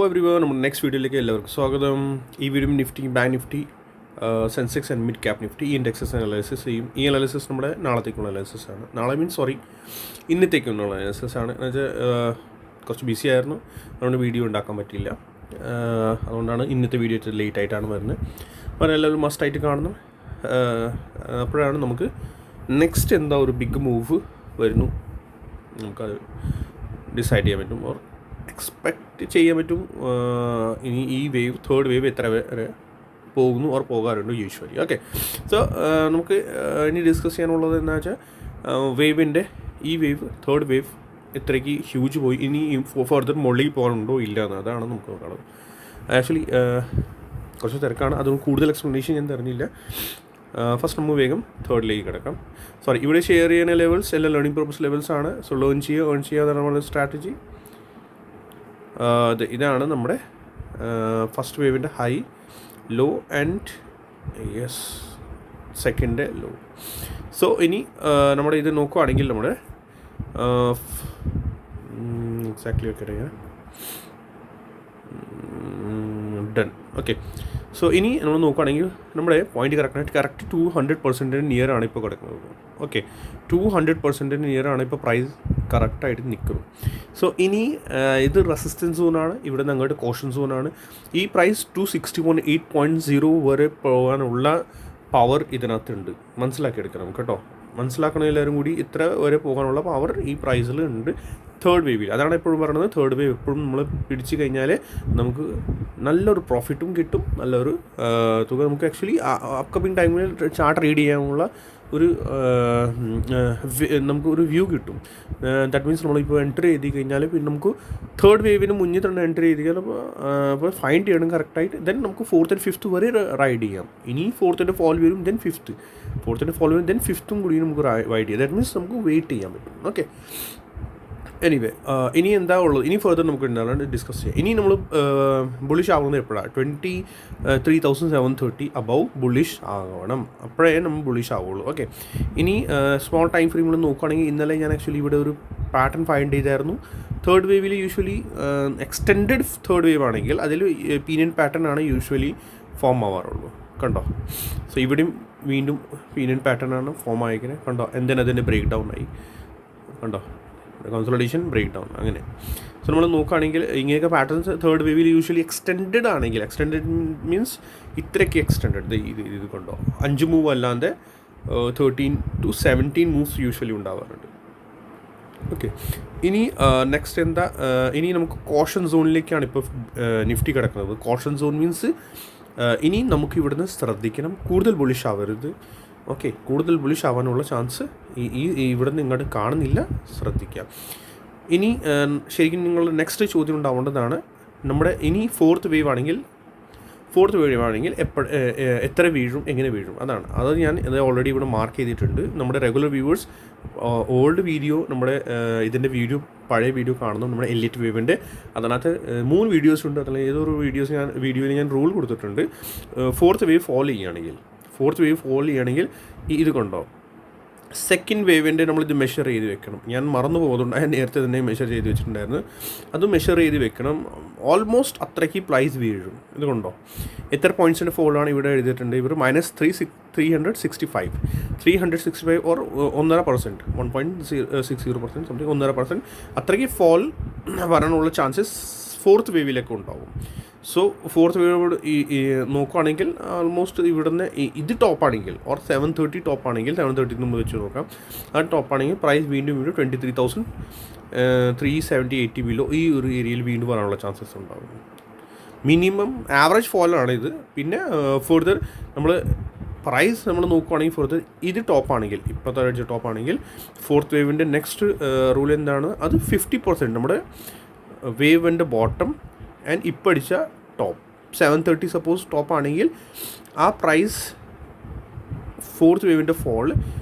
Everyone, നമ്മുടെ next വീഡിയോയിലേക്ക് എല്ലാവർക്കും സ്വാഗതം. ഈ video Nifty, bank Nifty, Sensex and mid cap Nifty ഈ ഇൻഡെക്സസ് അനാലിസിസ് ചെയ്യും. ഈ അനാലിസിസ് നമ്മുടെ നാളത്തേക്കുള്ള അനാലിസിസ് ആണ്. ഇന്നത്തേക്കുള്ള അനാലിസിസ് ആണ്. എന്നുവെച്ചാൽ കുറച്ച് ബിസി ആയിരുന്നു, അതുകൊണ്ട് വീഡിയോ ഉണ്ടാക്കാൻ പറ്റിയില്ല. അതുകൊണ്ടാണ് ഇന്നത്തെ വീഡിയോ ലേറ്റ് ആയിട്ടാണ് വരുന്നത്. അപ്പോൾ എല്ലാവരും മസ്റ്റായിട്ട് കാണണം. അപ്പോഴാണ് നമുക്ക് നെക്സ്റ്റ് എന്താ ഒരു ബിഗ് മൂവ് വരുന്നു നമുക്കത് ഡിസൈഡ് ചെയ്യാൻ പറ്റും, ഓർ എക്സ്പെക്റ്റ് ചെയ്യാൻ പറ്റും. ഇനി ഈ വേവ്, തേർഡ് വേവ് എത്ര വരെ പോകുന്നു ഓർ പോകാറുണ്ട് യൂഷ്വലി. ഓക്കെ, സോ നമുക്ക് ഇനി ഡിസ്കസ് ചെയ്യാനുള്ളത് എന്താ വെച്ചാൽ വേവിൻ്റെ ഈ വേവ്, തേർഡ് വേവ് എത്രയ്ക്ക് ഹ്യൂജ് പോയി, ഇനി ഫർദർ മുകളിൽ പോകാനുണ്ടോ ഇല്ല എന്ന്, അതാണ് നമുക്ക് നോക്കുന്നത്. ആക്ച്വലി കുറച്ച് തിരക്കാണ്, അതുകൊണ്ട് കൂടുതൽ എക്സ്പ്ലനേഷൻ ഞാൻ തരുന്നില്ല. ഫസ്റ്റ് നമ്മൾ വേഗം തേർഡിലേക്ക് കിടക്കാം. ഇവിടെ ഷെയർ ചെയ്യുന്ന ലെവൽസ് എല്ലാം ലേണിംഗ് പർപ്പസ് ലെവൽസ് ആണ്. സോ ഏൺ ചെയ്യുക അതാണ് നമ്മുടെ സ്ട്രാറ്റജി. ഇതാണ് നമ്മുടെ ഫസ്റ്റ് വേവിൻ്റെ high, low and second low. So ഇനി നമ്മുടെ ഇത് നോക്കുകയാണെങ്കിൽ നമ്മുടെ exactly okay done. Okay, so ഇനി നമ്മൾ നോക്കുകയാണെങ്കിൽ നമ്മുടെ പോയിന്റ് കറക്റ്റ് 200% നിയർ ആണ് ഇപ്പോൾ കിടക്കുന്നത്. ഓക്കെ, 200% നിയർ ആണ് ഇപ്പോൾ പ്രൈസ് കറക്റ്റായിട്ട് നിൽക്കുന്നത്. സോ ഇനി ഇത് റെസിസ്റ്റൻസ് സോണാണ്, ഇവിടെ നിന്ന് അങ്ങോട്ട് കോഷൻ സോണാണ്. ഈ പ്രൈസ് 261.8.0 വരെ പോകാനുള്ള പവർ ഇതിനകത്തുണ്ട്, മനസ്സിലാക്കിയെടുക്കണം കേട്ടോ. മനസ്സിലാക്കണം എല്ലാവരും കൂടി. ഇത്ര വരെ പോകാനുള്ള പവർ ഈ പ്രൈസിൽ ഉണ്ട് തേർഡ് വേവിൽ. അതാണ് എപ്പോഴും പറയുന്നത്, തേർഡ് വേവ് എപ്പോഴും നമ്മൾ പിടിച്ച് കഴിഞ്ഞാൽ നമുക്ക് നല്ലൊരു പ്രോഫിറ്റും കിട്ടും, നല്ലൊരു തുക നമുക്ക് ആക്ച്വലി അപ്കമിങ് ടൈമിൽ ചാർട്ട് റീഡ് ചെയ്യാനുള്ള ഒരു നമുക്കൊരു വ്യൂ കിട്ടും. ദാറ്റ് മീൻസ് നമ്മളിപ്പോൾ എൻട്രി ചെയ്ത് കഴിഞ്ഞാൽ പിന്നെ നമുക്ക് തേർഡ് വേവിന് മുന്നിൽ തന്നെ എൻട്രി ചെയ്ത് കഴിഞ്ഞാൽ അപ്പോൾ ഫൈൻഡ് ചെയ്യണം കറക്റ്റായിട്ട്. ദെൻ നമുക്ക് ഫോർത്ത് ആൻഡ് ഫിഫ്ത്ത് വരെ റൈഡ് ചെയ്യാം. ഇനി ഫോർത്തിൻ്റെ ഫോൾ വരും, ദെൻ ഫിഫ്ത്ത്, ഫോർത്തിൻ്റെ ഫോൾ വരും, ദെൻ ഫിഫ്ത്തും കൂടി നമുക്ക് റൈഡ് ചെയ്യാം. ദാറ്റ് മീൻസ് നമുക്ക് വെയിറ്റ് ചെയ്യാൻ പറ്റും. ഓക്കെ, എനിവേ ഇനി എന്താ ഉള്ളത്, ഇനി ഫർദർ നമുക്ക് എന്താണ് ഡിസ്കസ് ചെയ്യാം. ഇനി നമ്മൾ ബുള്ളിഷ് ആവുന്നത് എപ്പോഴാണ്? 23,730 അബവ് ബുള്ളിഷ് ആവണം, അപ്പോഴേ നമ്മൾ ബുള്ളിഷ് ആവുള്ളൂ. ഓക്കെ, ഇനി സ്മോൾ ടൈം ഫ്രെയിമിൽ നോക്കുകയാണെങ്കിൽ ഇന്നലെ ഞാൻ ആക്ച്വലി ഇവിടെ ഒരു പാറ്റേൺ ഫൈൻഡ് ചെയ്തായിരുന്നു. തേർഡ് വേവിൽ യൂഷ്വലി എക്സ്റ്റെൻഡഡ് തേർഡ് വേവ് ആണെങ്കിൽ അതിൽ പീനിയൻ പാറ്റേൺ ആണ് യൂഷ്വലി ഫോം ആവാറുള്ളൂ. കണ്ടോ? സോ ഇവിടെയും വീണ്ടും പീനിയൻ പാറ്റേൺ ആണ് ഫോം ആയിരിക്കുന്നത്. കണ്ടോ? എന്തിനും അതിൻ്റെ ബ്രേക്ക് ഡൗൺ ആയി. കണ്ടോ? കൺസോളിഡേഷൻ, ബ്രേക്ക് ഡൗൺ, അങ്ങനെ. സോ നമ്മൾ നോക്കുകയാണെങ്കിൽ ഇങ്ങനെയൊക്കെ പാറ്റേൺസ് തേർഡ് വേവിൽ യൂഷ്വലി എക്സ്റ്റെൻഡഡ് ആണെങ്കിൽ, എക്സ്റ്റെൻഡഡ് മീൻസ് ഇത്രയ്ക്ക് എക്സ്റ്റെൻഡഡ്, ഇത് കൊണ്ടോ 5 മൂവ് അല്ലാതെ 13 to 17 മൂവ്സ് യൂഷ്വലി ഉണ്ടാവാറുണ്ട്. ഓക്കെ, ഇനി നെക്സ്റ്റ് എന്താ, ഇനി നമുക്ക് കോഷൻ സോണിലേക്കാണ് ഇപ്പോൾ നിഫ്റ്റി കിടക്കുന്നത്. കോഷൻ സോൺ മീൻസ് ഇനി നമുക്ക് ഇവിടുന്ന് ശ്രദ്ധിക്കണം, കൂടുതൽ ബുള്ളിഷ് ആവരുത്. ഓക്കെ, കൂടുതൽ ബുള്ളിഷ് ആവാനുള്ള ചാൻസ് ഇവിടെ നിന്ന് ഇങ്ങോട്ട് കാണുന്നില്ല, ശ്രദ്ധിക്കാം. ഇനി ശരിക്കും നിങ്ങളുടെ നെക്സ്റ്റ് ചോദ്യം ഉണ്ടാവേണ്ടതാണ്, നമ്മുടെ ഇനി ഫോർത്ത് വേവ് ആണെങ്കിൽ എത്ര വീഴും, എങ്ങനെ വീഴും, അതാണ്. അത് ഞാൻ ഓൾറെഡി ഇവിടെ മാർക്ക് ചെയ്തിട്ടുണ്ട്. നമ്മുടെ റെഗുലർ വ്യൂവേഴ്സ് ഓൾഡ് വീഡിയോ, നമ്മുടെ ഇതിൻ്റെ പഴയ വീഡിയോ കാണുന്നു, നമ്മുടെ എലിറ്റ് വേവിൻ്റെ. അതിനകത്ത് 3 വീഡിയോസ് ഉണ്ട്. അതിൽ ഏതൊരു വീഡിയോയിൽ ഞാൻ റൂൾ കൊടുത്തിട്ടുണ്ട്. ഫോർത്ത് വേവ് ഫോളോ ചെയ്യുകയാണെങ്കിൽ ഇത് കൊണ്ടോ സെക്കൻഡ് വേവിൻ്റെ നമ്മളിത് മെഷർ ചെയ്ത് വെക്കണം. ഞാൻ മറന്നു പോകുന്നുണ്ട്, ഞാൻ നേരത്തെ തന്നെ മെഷർ ചെയ്ത് വെച്ചിട്ടുണ്ടായിരുന്നു. അത് മെഷർ ചെയ്ത് വെക്കണം. ഓൾമോസ്റ്റ് അത്രയ്ക്ക് പ്രൈസ് വീഴും. ഇത് കൊണ്ടോ എത്ര പോയിൻറ്റ്സിൻ്റെ ഫോളാണ് ഇവിടെ എഴുതിയിട്ടുണ്ട്. ഇവർ -365 ഓർ 1.5%, 1.60% സംതിങ്, 1.5% അത്രയ്ക്ക് ഫോൾ വരാനുള്ള ചാൻസസ് ഫോർത്ത് വേവിലൊക്കെ ഉണ്ടാവും. സോ ഫോർത്ത് വേവ് നോക്കുകയാണെങ്കിൽ ഓൾമോസ്റ്റ് ഇവിടുന്ന് ഇത് ടോപ്പാണെങ്കിൽ, ഓർ 730 ടോപ്പാണെങ്കിൽ, 730 നമ്മൾ വെച്ച് നോക്കാം, ആ ടോപ്പാണെങ്കിൽ പ്രൈസ് വീണ്ടും 23,370-80 ബിലോ ഈ ഒരു ഏരിയയിൽ വീണ്ടും വരാനുള്ള ചാൻസസ് ഉണ്ടാകും. മിനിമം ആവറേജ് ഫോളാണ് ഇത്. പിന്നെ ഫർദർ നമ്മൾ പ്രൈസ് നമ്മൾ നോക്കുകയാണെങ്കിൽ ഫർദർ ഇത് ടോപ്പാണെങ്കിൽ, ഇപ്പോഴത്തെ ആഴ്ച ടോപ്പാണെങ്കിൽ, ഫോർത്ത് വേവിൻ്റെ നെക്സ്റ്റ് റൂൾ എന്താണ്, അത് 50% നമ്മുടെ വേവിൻ്റെ ബോട്ടം ആൻഡ് ഇപ്പോൾ അടിച്ച ടോപ്പ് 730 സപ്പോസ് ടോപ്പ് ആണെങ്കിൽ ആ പ്രൈസ് ഫോർത്ത് വേവിൻ്റെ ഫോൾ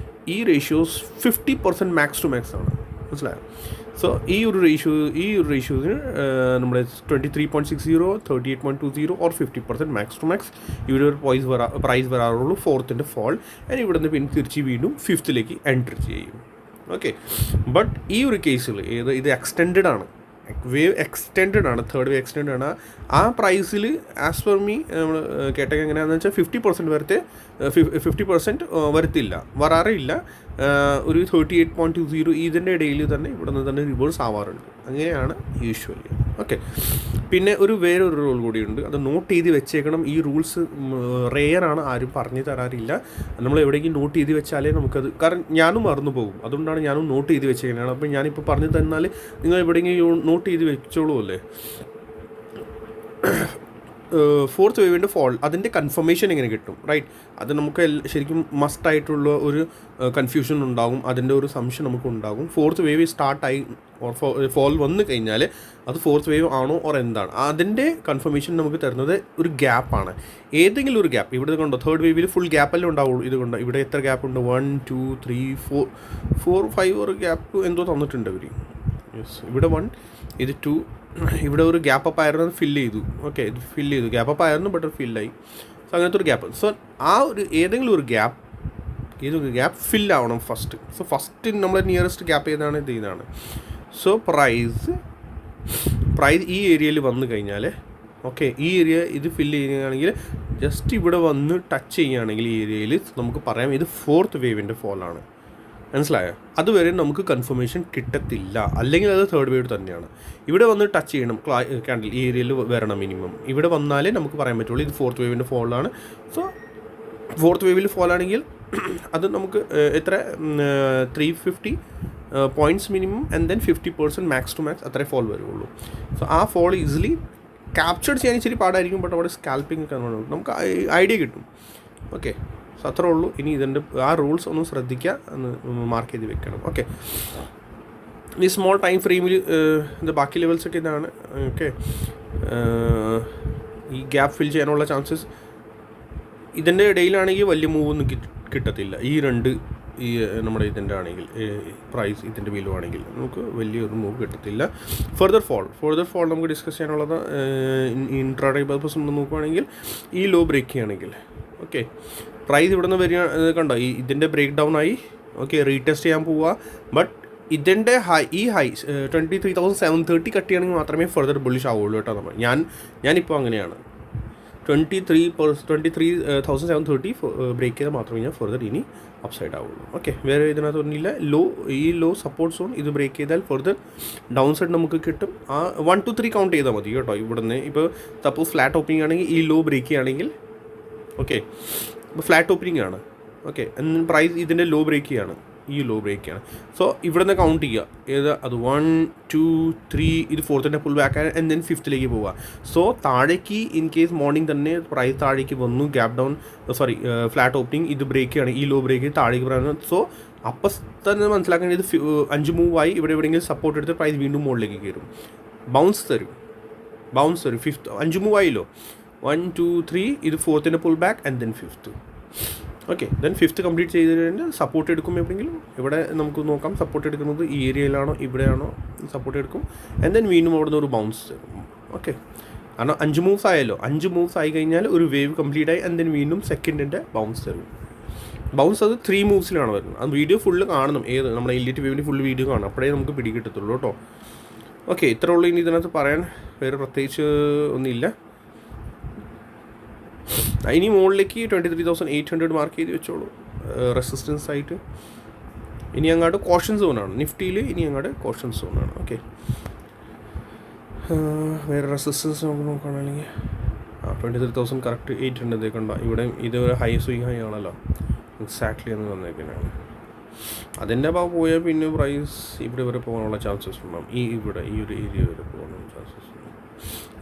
ഈ റേഷ്യോസ് 50% മാക്സ് ടു മാക്സ് ആണ്, മനസ്സിലായോ? സോ ഈ ഒരു റേഷ്യോസിന് നമ്മുടെ 23.60, 38.20 ഓർ 50% മാക്സ് ടു മാക്സ് ഇവിടെ ഒരു പ്രൈസ് വരാറുള്ളൂ ഫോർത്തിൻ്റെ ഫോൾ. ആൻഡ് ഇവിടെ നിന്ന് പിന്നെ തിരിച്ച് വീണ്ടും ഫിഫ്ത്തിലേക്ക് എൻട്രി ചെയ്യും. ഓക്കെ, ബട്ട് ഈ ഒരു കേസിൽ ഇത് എക്സ്റ്റെൻഡഡ് ആണ്. വേവ് എക്സ്റ്റെൻഡ് ആണ്, തേർഡ് വേവ് എക്സ്റ്റെൻഡ് ആണ്. ആ പ്രൈസിൽ ആസ് പെർ മീ നമ്മൾ കേട്ടൊക്കെ എങ്ങനെയാണെന്ന് വെച്ചാൽ 50% വരത്തെ 50% വരത്തില്ല, വരാറില്ല. ഒരു 38.20 ഇതിൻ്റെ ഇടയിൽ തന്നെ ഇവിടെ നിന്ന് തന്നെ റിവേഴ്സ് ആവാറുണ്ട്. അങ്ങനെയാണ് യൂഷ്വലി. ഓക്കെ, പിന്നെ വേറൊരു റൂൾ കൂടിയുണ്ട്, അത് നോട്ട് ചെയ്ത് വെച്ചേക്കണം. ഈ റൂൾസ് റെയറാണ്, ആരും പറഞ്ഞു തരാറില്ല. നമ്മൾ എവിടേക്കും നോട്ട് ചെയ്ത് വെച്ചാലേ നമുക്കത്, കാരണം ഞാനും മറന്നു പോകും, അതുകൊണ്ടാണ് ഞാനും നോട്ട് ചെയ്ത് വെച്ചേക്കുന്നതാണ്. അപ്പോൾ ഞാനിപ്പോൾ പറഞ്ഞു തന്നാൽ നിങ്ങൾ എവിടെയെങ്കിലും നോട്ട് ചെയ്ത് വെച്ചോളൂ അല്ലേ. ഫോർത്ത് വേവിൻ്റെ ഫോൾ, അതിൻ്റെ കൺഫർമേഷൻ എങ്ങനെ കിട്ടും, റൈറ്റ്? അത് നമുക്ക് ശരിക്കും മസ്റ്റായിട്ടുള്ള ഒരു കൺഫ്യൂഷൻ ഉണ്ടാകും, അതിൻ്റെ ഒരു സംശയം നമുക്ക് ഉണ്ടാകും. ഫോർത്ത് വേവ് സ്റ്റാർട്ടായി ഓർ ഫോൾ വന്നു കഴിഞ്ഞാൽ അത് ഫോർത്ത് വേവ് ആണോ ഓർ എന്താണ്, അതിൻ്റെ കൺഫർമേഷൻ നമുക്ക് തരുന്നത് ഒരു ഗ്യാപ്പാണ്, ഏതെങ്കിലും ഒരു ഗ്യാപ്പ്. ഇവിടെ കണ്ടോ, തേർഡ് വേവിൽ ഫുൾ ഗ്യാപ്പല്ലേ ഉണ്ടാവുള്ളൂ. ഇത് കണ്ടോ, ഇവിടെ എത്ര ഗ്യാപ്പ് ഉണ്ട്? 1 2 3 4 5 ഒരു ഗ്യാപ്പ് എന്തോ തന്നിട്ടുണ്ട് അവർ. യെസ്, ഇവിടെ 1, ഇത് 2, ഇവിടെ ഒരു ഗ്യാപ്പ് അപ്പ് ആയിരുന്നു, അത് ഫില്ല് ചെയ്തു. ഓക്കെ, ഇത് ഫില്ല് ചെയ്തു, ഗ്യാപ്പ് അപ്പ് ആയിരുന്നു ബട്ട് ഫില്ലായി. സോ അങ്ങനത്തെ ഒരു ഗ്യാപ്പ്. സോ ആ ഒരു ഏതെങ്കിലും ഒരു ഗ്യാപ്പ് ഫില്ലാവണം ഫസ്റ്റ്. സോ ഫസ്റ്റ് നമ്മൾ നിയറസ്റ്റ് ഗ്യാപ്പ് ഏതാണ്? ഇത് ഇതാണ്. സോ പ്രൈസ് ഈ ഏരിയയിൽ വന്നു കഴിഞ്ഞാൽ, ഓക്കെ, ഈ ഏരിയ ഇത് ഫില്ല് ചെയ്യുകയാണെങ്കിൽ ജസ്റ്റ് ഇവിടെ വന്ന് ടച്ച് ചെയ്യുകയാണെങ്കിൽ ഈ ഏരിയയിൽ നമുക്ക് പറയാം ഇത് ഫോർത്ത് വേവിൻ്റെ ഫോളാണ്. മനസ്സിലായോ? അതുവരെ നമുക്ക് കൺഫർമേഷൻ കിട്ടത്തില്ല, അല്ലെങ്കിൽ അത് തേർഡ് വേവ് തന്നെയാണ്. ഇവിടെ വന്ന് ടച്ച് ചെയ്യണം, കാൻഡിൽ ഈ ഏരിയയിൽ വരണം മിനിമം. ഇവിടെ വന്നാലേ നമുക്ക് പറയാൻ പറ്റുള്ളൂ ഇത് ഫോർത്ത് വേവിൻ്റെ ഫോളാണ്. സോ ഫോർത്ത് വേവിൽ ഫോളാണെങ്കിൽ അത് നമുക്ക് എത്ര 350 points minimum and then 50% max to max അത്രേ ഫോൾ വരുള്ളൂ. സോ ആ ഫോൾ ഈസിലി ക്യാപ്ചർ ചെയ്യാൻ ഇച്ചിരി പാടായിരിക്കും, ബട്ട് അവിടെ സ്കാൽപ്പിംഗ് ഒക്കെ നമുക്ക് ഐഡിയ കിട്ടും. ഓക്കെ, സോ അത്രേ ഉള്ളൂ. ഇനി ഇതിൻ്റെ ആ റൂൾസ് ഒന്ന് ശ്രദ്ധിക്കുക, ഒന്ന് മാർക്ക് ചെയ്ത് വെക്കണം. ഓക്കെ, ഈ സ്മോൾ ടൈം ഫ്രെയിമിൽ ഇത് ബാക്കി ലെവൽസൊക്കെ ഇതാണ്. ഓക്കെ, ഈ ഗ്യാപ്പ് ഫിൽ ചെയ്യാനുള്ള ചാൻസസ് ഇതിൻ്റെ ഇടയിലാണെങ്കിൽ വലിയ മൂവൊന്നും കിട്ടത്തില്ല. ഈ നമ്മുടെ ഇതിൻ്റെ ആണെങ്കിൽ പ്രൈസ് ഇതിൻ്റെ വിലു ആണെങ്കിൽ നമുക്ക് വലിയൊരു മൂവ് കിട്ടത്തില്ല. ഫർദർ ഫോൾ നമുക്ക് ഡിസ്കസ് ചെയ്യാനുള്ളത് ഇൻട്രാഡേ പർപ്പസ് നമ്മൾ നോക്കുകയാണെങ്കിൽ ഈ ലോ ബ്രേക്ക് ചെയ്യുകയാണെങ്കിൽ, ഓക്കെ, പ്രൈസ് ഇവിടെ നിന്ന് വരിക കണ്ടോ, ഇതിൻ്റെ ബ്രേക്ക് ഡൗൺ ആയി. ഓക്കെ, റീടെസ്റ്റ് ചെയ്യാൻ പോവുക. ബട്ട് ഇതിൻ്റെ ഹൈ 23,730 കട്ട് ചെയ്യുകയാണെങ്കിൽ മാത്രമേ ഫർദർ ബുള്ളിഷ് ആവുള്ളൂ കേട്ടോ. ഞാനിപ്പോൾ അങ്ങനെയാണ് 23,730 ബ്രേക്ക് ചെയ്താൽ മാത്രമേ ഞാൻ ഫർദർ ഇനി അപ്സൈഡ് ആവുള്ളൂ. ഓക്കെ, വേറെ ഇതിനകത്ത് ഒന്നുമില്ല. ഈ ലോ സപ്പോർട്ട് സോൺ ഇത് ബ്രേക്ക് ചെയ്താൽ ഫർദർ ഡൗൺ സൈഡ് നമുക്ക് കിട്ടും. 1 to 3 കൗണ്ട് ചെയ്താൽ മതി കേട്ടോ. ഇവിടെ നിന്ന് ഇപ്പോൾ സപ്പോസ് ഫ്ലാറ്റ് ഓപ്പണിംഗ് ആണെങ്കിൽ ഈ ലോ ബ്രേക്ക് ചെയ്യുകയാണെങ്കിൽ, ഓക്കെ, ഇപ്പോൾ ഫ്ലാറ്റ് ഓപ്പണിംഗ് ആണ്. ഓക്കെ, പ്രൈസ് ഇതിൻ്റെ ലോ ബ്രേക്ക് ചെയ്യാണ്, ഈ ലോ ബ്രേക്ക് ചെയ്യാണ്. സോ ഇവിടെ നിന്ന് കൗണ്ട് ചെയ്യുക, അത് 1 2 3, ഇത് ഫോർത്തിൻ്റെ പുൾ ബാക്ക് ആൻഡ് ദെൻ ഫിഫ്ത്തിലേക്ക് പോവുക. സോ താഴേക്ക് ഇൻ കേസ് മോർണിംഗ് തന്നെ പ്രൈസ് താഴേക്ക് വന്നു, ഗ്യാപ്പ് ഡൗൺ ഫ്ലാറ്റ് ഓപ്പണിംഗ് ഇത് ബ്രേക്ക് ചെയ്യാണ്, ഈ ലോ ബ്രേക്ക് താഴേക്ക് പറയുന്നത്. സോ അപ്പം തന്നെ മനസ്സിലാക്കേണ്ടത് 5 മൂവായി, ഇവിടെ എവിടെയെങ്കിലും സപ്പോർട്ട് എടുത്ത് പ്രൈസ് വീണ്ടും മുകളിലേക്ക് കയറും, ബൗൺസ് തരും. 5 മൂവായില്ലോ, 1 2 3, ഇത് ഫോർത്തിൻ്റെ pull back and then fifth. Okay, then fifth complete ചെയ്ത് കഴിഞ്ഞാൽ സപ്പോർട്ട് എടുക്കും. എവിടെയെങ്കിലും ഇവിടെ നമുക്ക് നോക്കാം സപ്പോർട്ട് എടുക്കുന്നത് ഈ ഏരിയയിലാണോ ഇവിടെയാണോ സപ്പോർട്ട് എടുക്കും. ആൻഡ് ദെൻ വീണ്ടും അവിടെ നിന്ന് ഒരു ബൗൺസ് തരും. ഓക്കെ, കാരണം 5 മൂവ്സ് ആയല്ലോ, 5 മൂവ്സ് ആയി കഴിഞ്ഞാൽ ഒരു വേവ് കംപ്ലീറ്റ് ആയി. ആൻഡ് ദെൻ വീണ്ടും സെക്കൻഡിൻ്റെ ബൗൺസ് തരും. ബൗൺസ് അത് 3 മൂവ്സിലാണ് വരുന്നത്. അത് വീഡിയോ ഫുള്ള് കാണണം, നമ്മുടെ എലിറ്റ് വേവിൻ്റെ ഫുൾ വീഡിയോ കാണണം, അപ്പോഴേ നമുക്ക് പിടികിട്ടത്തുള്ളൂ കേട്ടോ. ഓക്കെ, ഇത്ര ഉള്ളൂ. ഇനി ഇതിനകത്ത് പറയാൻ വേറെ പ്രത്യേകിച്ച് ഒന്നുമില്ല. ഇനി മുകളിലേക്ക് 23,800 മാർക്ക് ചെയ്ത് വെച്ചോളൂ റെസിസ്റ്റൻസ് ആയിട്ട്. ഇനി അങ്ങോട്ട് കോഷൻ സോണാണ് നിഫ്റ്റിയിൽ, ഇനി അങ്ങോട്ട് കോഷൻ സോണാണ്. ഓക്കെ, വേറെ റെസിസ്റ്റൻസ് നമുക്ക് നോക്കുകയാണെങ്കിൽ 23,000 കറക്റ്റ് 800 കണ്ടോ. ഇവിടെ ഇത് ഒരു ഹൈ സ്വിങ് ഹൈ ആണല്ലോ, എക്സാക്ട്ലി എന്ന് വന്നേക്കുന്നതാണ്. അതിൻ്റെ ഭാഗം പോയാൽ പിന്നെ പ്രൈസ് ഇവിടെ വരെ പോകാനുള്ള ചാൻസസ് ഉണ്ടാകും. ഇവിടെ ഈ ഒരു ഏരിയ വരെ പോകാനുള്ള ചാൻസസ് ഉണ്ട്.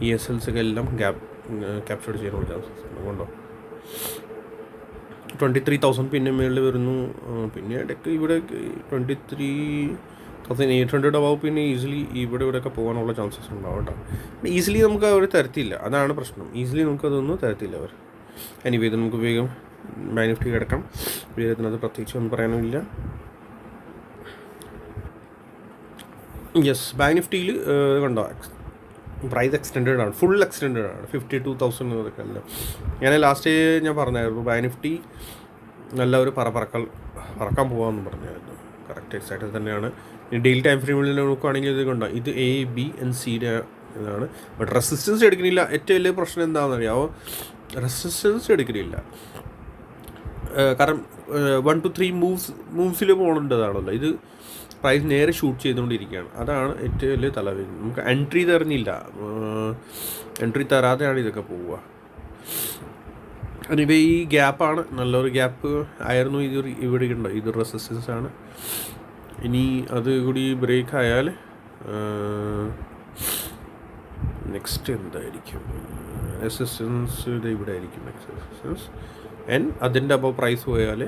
ഈ SLs ഒക്കെ എല്ലാം ക്യാപ്ചർ ചെയ്യാനുള്ള ചാൻസസ് ഉണ്ട്. കൊണ്ടോ 23,000 പിന്നെ മുകളിൽ വരുന്നു. പിന്നെ ഇടയ്ക്ക് ഇവിടെ 23,800 ആവും. പിന്നെ ഈസിലി ഇവിടെയൊക്കെ പോകാനുള്ള ചാൻസസ് ഉണ്ടാവും കേട്ടോ. ഈസിലി നമുക്ക് അവർ തരത്തില്ല, അതാണ് പ്രശ്നം. ഈസിലി നമുക്കതൊന്നും തരത്തില്ല അവർ. എനിവേ ഇത് നമുക്ക് വേഗം ബാങ്ക് നിഫ്റ്റി കിടക്കാം. വേഗത്തിനകത്ത് പ്രത്യേകിച്ച് ഒന്നും പറയാനുമില്ല. യെസ്, ബാങ്ക് നിഫ്റ്റിയിൽ കണ്ടോ പ്രൈസ് എക്സ്റ്റെൻഡഡ് ആണ്, ഫുൾ എക്സ്റ്റെൻഡഡ് ആണ്. 52,000 അതൊക്കെ അല്ല. ഞാൻ ലാസ്റ്റ് ഞാൻ പറഞ്ഞായിരുന്നു ബാങ്ക് നിഫ്റ്റി നല്ല ഒരു പറക്കാൻ പോകാമെന്ന് പറഞ്ഞായിരുന്നു. കറക്റ്റ് എക്സാക്റ്റ് തന്നെയാണ്. ഡെയിലി ടൈം ഫ്രെയിമിൽ നോക്കുകയാണെങ്കിൽ ഇത് കണ്ടോ, ഇത് A, B and C ഇതാണ്. ബട്ട് റെസിസ്റ്റൻസ് എടുക്കുന്നില്ല. ഏറ്റവും വലിയ പ്രശ്നം എന്താണെന്ന് അറിയാമോ? റെസിസ്റ്റൻസ് എടുക്കുന്നില്ല. കാരണം 1 to 3 മൂവ്സിൽ പോകേണ്ടതാണല്ലോ. ഇത് പ്രൈസ് നേരെ ഷൂട്ട് ചെയ്തുകൊണ്ടിരിക്കുകയാണ്. അതാണ് ഏറ്റവും വലിയ തലവേദന. നമുക്ക് എൻട്രി തരുന്നില്ല. എൻട്രി തരാതെയാണ് ഇതൊക്കെ പോവുക. അതിപ്പോൾ ഈ ഗ്യാപ്പാണ്, നല്ലൊരു ഗ്യാപ്പ് ആയിരുന്നു. ഇത് ഇവിടെ ഉണ്ടോ, ഇത് റെസിസ്റ്റൻസ് ആണ്. ഇനി അത് കൂടി ബ്രേക്ക് ആയാൽ നെക്സ്റ്റ് എന്തായിരിക്കും? റെസിസ്റ്റൻസ് ഇത് ഇവിടെ ആയിരിക്കും നെക്സ്റ്റ് റെസിസ്റ്റൻസ്. ആൻഡ് അതിൻ്റെ അപ്പോൾ പ്രൈസ് പോയാൽ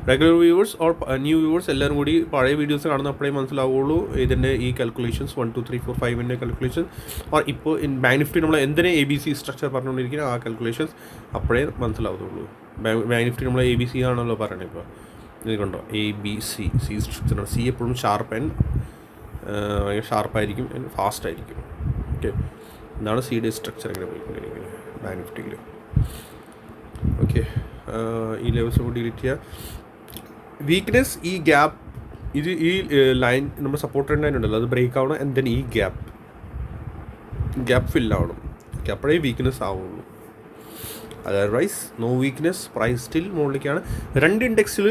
regular viewers or new viewers എല്ലാവരും കൂടി പഴയ വീഡിയോസ് കാണുന്നപ്പോഴേ മനസ്സിലാവുള്ളൂ ഇതിൻ്റെ ഈ കാൽക്കുലേഷൻസ് 1 2 3 4 5 കാൽക്കുലേഷൻ. ഓർ ഇപ്പോൾ ബാങ്ക് നിഫ്റ്റി നമ്മൾ എന്തിനെ ABC സ്ട്രക്ചർ പറഞ്ഞുകൊണ്ടിരിക്കുന്ന ആ കാൽക്കുലേഷൻസ് അപ്പോഴേ മനസ്സിലാവുള്ളൂ. ബാങ്ക് നിഫ്റ്റി നമ്മൾ ABC ആണല്ലോ പറയണത്. ഇപ്പോൾ ഇത് കണ്ടോ, ABC സ്ട്രക്ചറാണ്. C എപ്പോഴും ഷാർപ്പ് ആൻഡ് ഷാർപ്പായിരിക്കും ആൻഡ് ഫാസ്റ്റ് ആയിരിക്കും. ഓക്കെ, ഇതാണ് സിയുടെ സ്ട്രക്ചർ ഇങ്ങനെ പോയിക്കൊണ്ടിരിക്കുന്നത് ബാങ്ക് നിഫ്റ്റിയിൽ. ഓക്കെ, ഈ ലെവൽസ് കൂടി ഡിലീറ്റ് ചെയ്യുക. വീക്ക്നെസ് ഈ ഗ്യാപ്പ്, ഇത് ഈ ലൈൻ നമ്മൾ സപ്പോർട്ട് ലൈൻ ഉണ്ടല്ലോ, അത് ബ്രേക്ക് ആവണം. ആൻഡ് ദെൻ ഈ ഗ്യാപ്പ് ഫില്ലാവണം. ഓക്കെ, അപ്പോഴേ വീക്ക്നെസ് ആവുള്ളൂ. Otherwise no weakness. Price still മുകളിലേക്കാണ്. രണ്ട് ഇൻഡെക്സിൽ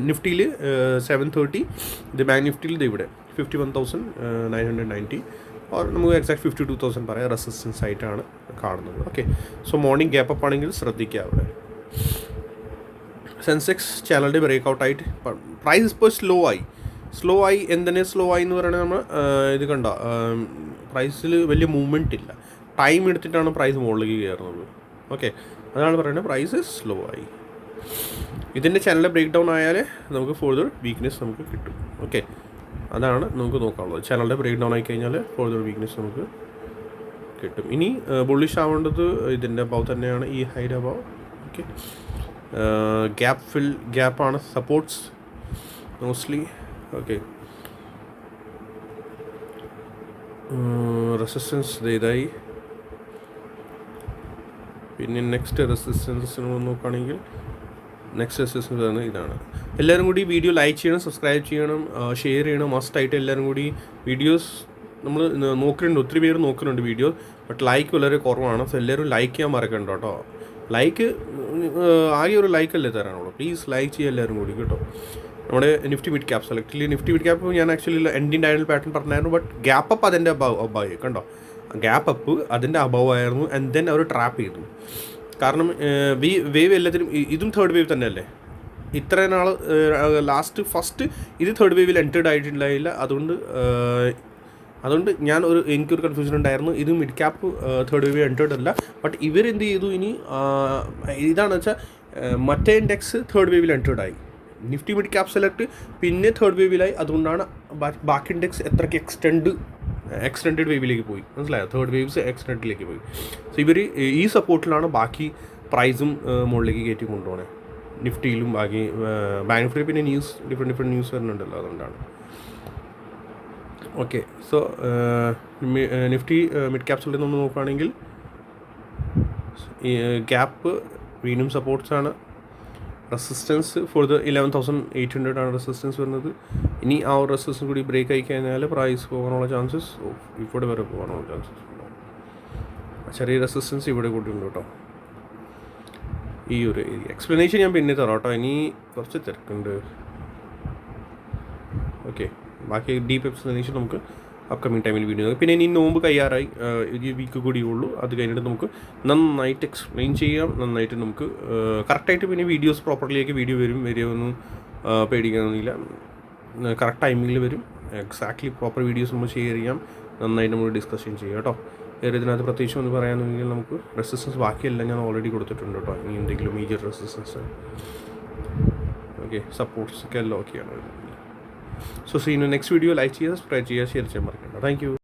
നിഫ്റ്റിയിൽ 730, ഇത് ബാങ്ക് നിഫ്റ്റിയിൽ ഇത് ഇവിടെ 51,990 ഓർ നമുക്ക് എക്സാക്ട് 52,000 പറയാം. റെസിസ്റ്റൻസ് ആയിട്ടാണ് കാണുന്നത്. Okay, so morning gap up ആണെങ്കിൽ ശ്രദ്ധിക്കുക. അവിടെ സെൻസെക്സ് ചാനലിൻ്റെ ബ്രേക്ക് ഔട്ട് ആയിട്ട് പ്രൈസ് ഇപ്പോൾ സ്ലോ ആയി. എന്തിനാ സ്ലോ ആയി എന്ന് പറയുന്നത്? നമ്മൾ ഇത് കണ്ട പ്രൈസിൽ വലിയ മൂവ്മെൻറ്റ് ഇല്ല. ടൈം എടുത്തിട്ടാണ് പ്രൈസ് മുകളിലേക്ക് കയറുന്നത്. ഓക്കെ, അതാണ് പറയുന്നത് പ്രൈസ് സ്ലോ ആയി. ഇതിൻ്റെ ചാനലിൽ ബ്രേക്ക് ഡൗൺ ആയാൽ നമുക്ക് ഫോർദർ വീക്ക്നെസ് നമുക്ക് കിട്ടും. ഓക്കെ, അതാണ് നമുക്ക് നോക്കാനുള്ളത്. ചാനലിൻ്റെ ബ്രേക്ക് ഡൗൺ ആയി കഴിഞ്ഞാൽ ഫോർദർ വീക്ക്നെസ് നമുക്ക് കിട്ടും. ഇനി ബുള്ളിഷ് ആവേണ്ടത് ഇതിൻ്റെ അബവ് തന്നെയാണ്, ഈ ഹൈഡ് അബവ്. ഓക്കെ, ഗ്യാപ്പാണ് സപ്പോർട്ട്സ് മോസ്റ്റ്ലി. ഓക്കെ, റെസിസ്റ്റൻസ് ഇതായി. പിന്നെ നെക്സ്റ്റ് റെസിസ്റ്റൻസ് നോക്കുകയാണെങ്കിൽ നെക്സ്റ്റ് റെസിസ്റ്റൻസ് ആണ് ഇതാണ്. എല്ലാവരും കൂടി വീഡിയോ ലൈക്ക് ചെയ്യണം, സബ്സ്ക്രൈബ് ചെയ്യണം, ഷെയർ ചെയ്യണം. മസ്റ്റായിട്ട് എല്ലാവരും കൂടി വീഡിയോസ് നമ്മൾ നോക്കുന്നുണ്ട്, ഒത്തിരി പേര് നോക്കുന്നുണ്ട് വീഡിയോ. ബട്ട് ലൈക്ക് വളരെ കുറവാണ്. സോ എല്ലാവരും ലൈക്ക് ചെയ്യാൻ മറക്കണ്ട കേട്ടോ. ലൈക്ക് ആകെ ഒരു ലൈക്കല്ലേ തരാനുള്ളൂ. പ്ലീസ് ലൈക്ക് ചെയ്യുക എല്ലാവരും കൂടി കേട്ടോ. നമ്മുടെ നിഫ്റ്റി മിഡ് ക്യാപ്പ് സെലക്റ്റിൽ നിഫ്റ്റി മിഡ് ക്യാപ്പ് ഞാൻ ആക്ച്വലി എൻഡിങ് ഡയനൽ പാറ്റേൺ പറഞ്ഞായിരുന്നു. ബട്ട് ഗ്യാപ്പ് അപ്പ് അതിൻ്റെ അബവ് കണ്ടോ, ഗ്യാപ്പ് അപ്പ് അതിൻ്റെ അബവ് ആയിരുന്നു. ആൻഡ് ദെൻ അവർ ട്രാപ്പ് ചെയ്തു. കാരണം വേവ് എല്ലാത്തിനും ഇതും തേർഡ് വേവ് തന്നെയല്ലേ. ഇത്ര നാൾ ഫസ്റ്റ് ഇത് തേർഡ് വേവിൽ എൻറ്റേർഡ് ആയിട്ടുണ്ടായില്ല. അതുകൊണ്ട് എനിക്കൊരു കൺഫ്യൂഷൻ ഉണ്ടായിരുന്നു. ഇത് mid cap third wave entered അല്ല. ബട്ട് ഇവരെന്ത് ചെയ്തു, ഇനി ഇതാണെന്ന് വെച്ചാൽ മറ്റേ ഇൻഡെക്സ് തേർഡ് വേവിൽ എൻറ്റേർഡ് ആയി. നിഫ്റ്റി മിഡ് ക്യാപ്പ് സെലക്ട് പിന്നെ തേർഡ് വേവിലായി. അതുകൊണ്ടാണ് ബാക്കി ഇൻഡെക്സ് എത്രയ്ക്ക് എക്സ്റ്റെൻഡഡ് വേവിലേക്ക് പോയി. മനസ്സിലായോ? തേർഡ് വേവ്സ് എക്സ്റ്റെൻഡിലേക്ക് പോയി. സോ ഇവർ ഈ സപ്പോർട്ടിലാണ് ബാക്കി പ്രൈസും മുകളിലേക്ക് കയറ്റി കൊണ്ടുപോകണേ. നിഫ്റ്റിയിലും ബാക്കി ബാങ്ക് നിഫ്റ്റിയിൽ പിന്നെ ഡിഫറെൻറ്റ് ന്യൂസ് വരുന്നുണ്ടല്ലോ, അതുകൊണ്ടാണ്. ഓക്കെ, സോ നിഫ്റ്റി മിഡ് ക്യാപ്സിൽ നമ്മൾ നോക്കുകയാണെങ്കിൽ ഗ്യാപ്പ് വീണ്ടും സപ്പോർട്ട്സാണ്. റെസിസ്റ്റൻസ് ഫോർ ദ 11,800 ആണ് റെസിസ്റ്റൻസ് വരുന്നത്. ഇനി ആ ഒരു റെസിസ്റ്റൻസ് കൂടി ബ്രേക്ക് ആയി കഴിഞ്ഞാൽ പ്രൈസ് പോകാനുള്ള ചാൻസസ്, ഇവിടെ വരെ പോകാനുള്ള ചാൻസസ് ഉണ്ടാവും. ചെറിയ റെസിസ്റ്റൻസ് ഇവിടെ കൂട്ടിയുണ്ട് കേട്ടോ. ഈ ഒരു എക്സ്പ്ലനേഷൻ ഞാൻ പിന്നെ തരാം കേട്ടോ. ഇനി കുറച്ച് തിരക്കുണ്ട്. ഓക്കെ, ബാക്കി ഡീപ്പ് എക്സ്പ്ലനേഷൻ നമുക്ക് അപ്കമിങ് ടൈമിൽ വീഡിയോ. പിന്നെ ഇനി നോമ്പ് കയ്യാറായി, ഒരു വീക്ക് കൂടിയേ ഉള്ളൂ. അത് കഴിഞ്ഞിട്ട് നമുക്ക് നന്നായിട്ട് എക്സ്പ്ലെയിൻ ചെയ്യാം. നന്നായിട്ട് നമുക്ക് കറക്റ്റായിട്ട് പിന്നെ വീഡിയോസ് പ്രോപ്പർലിയൊക്കെ വരുമൊന്നും പേടിക്കാനൊന്നുമില്ല. കറക്റ്റ് ടൈമിങ്ങിൽ വരും. എക്സാക്ട്ലി പ്രോപ്പർ വീഡിയോസ് നമ്മൾ ഷെയർ ചെയ്യാം. നന്നായിട്ട് നമ്മൾ ഡിസ്കഷൻ ചെയ്യാം കേട്ടോ. വേറെ ഇതിനകത്ത് പ്രത്യേകിച്ച് ഒന്ന് പറയാമെന്നുണ്ടെങ്കിൽ നമുക്ക് റെസിസ്റ്റൻസ് ബാക്കിയെല്ലാം ഞാൻ ഓൾറെഡി കൊടുത്തിട്ടുണ്ട് കേട്ടോ. ഇനി എന്തെങ്കിലും മേജർ റെസിസ്റ്റൻസ്, ഓക്കെ, സപ്പോർട്ട്സ് ഒക്കെ എല്ലാം ഓക്കെയാണ്. So see in next video. Like ചെയ്യുക, സബ്സ്ക്രൈബ് ചെയ്യുക, ഷെയർ ചെയ്യാൻ മറക്കണ്ട. Thank U.